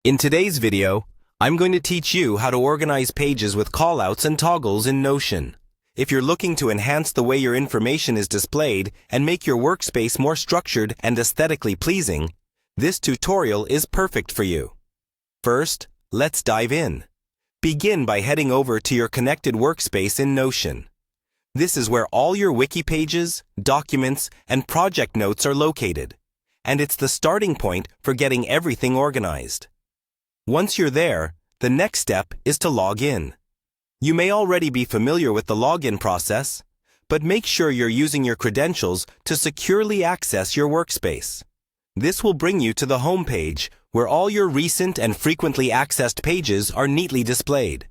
In today's video, I'm going to teach you how to organize pages with callouts and toggles in Notion. If you're looking to enhance the way your information is displayed and make your workspace more structured and aesthetically pleasing, this tutorial is perfect for you. First, let's dive in. Begin by heading over to your connected workspace in Notion. This is where all your wiki pages, documents, and project notes are located, and it's the starting point for getting everything organized. Once you're there, the next step is to log in. You may already be familiar with the login process, but make sure you're using your credentials to securely access your workspace. This will bring you to the home page, where all your recent and frequently accessed pages are neatly displayed.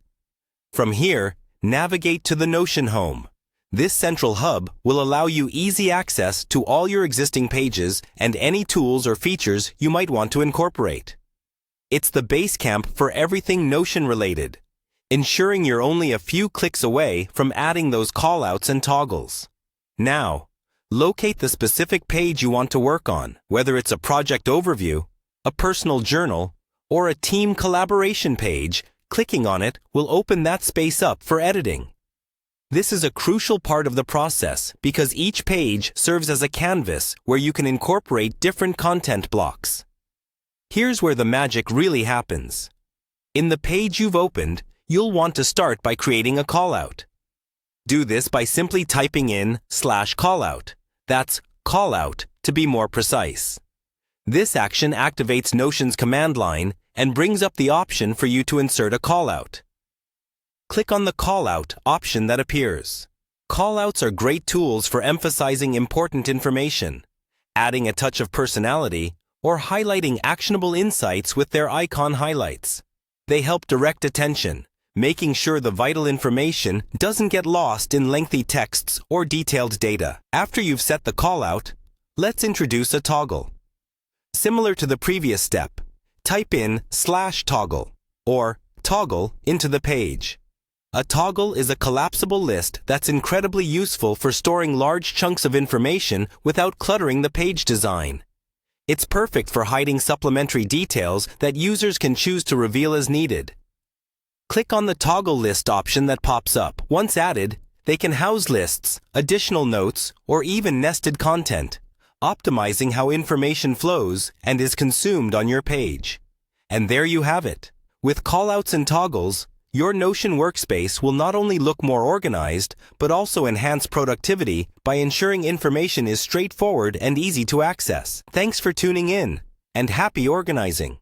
From here, navigate to the Notion home. This central hub will allow you easy access to all your existing pages and any tools or features you might want to incorporate. It's the base camp for everything Notion related, ensuring you're only a few clicks away from adding those callouts and toggles. Now, locate the specific page you want to work on, whether it's a project overview, a personal journal, or a team collaboration page. Clicking on it will open that space up for editing. This is a crucial part of the process because each page serves as a canvas where you can incorporate different content blocks. Here's where the magic really happens. In the page you've opened, you'll want to start by creating a callout. Do this by simply typing in /callout. That's callout to be more precise. This action activates Notion's command line and brings up the option for you to insert a callout. Click on the callout option that appears. Callouts are great tools for emphasizing important information, adding a touch of personality, or highlighting actionable insights with their icon highlights. They help direct attention, making sure the vital information doesn't get lost in lengthy texts or detailed data. After you've set the callout, let's introduce a toggle. Similar to the previous step, type in /toggle or toggle into the page. A toggle is a collapsible list that's incredibly useful for storing large chunks of information without cluttering the page design. It's perfect for hiding supplementary details that users can choose to reveal as needed. Click on the toggle list option that pops up. Once added, they can house lists, additional notes, or even nested content, optimizing how information flows and is consumed on your page. And there you have it. With callouts and toggles, your Notion workspace will not only look more organized, but also enhance productivity by ensuring information is straightforward and easy to access. Thanks for tuning in, and happy organizing!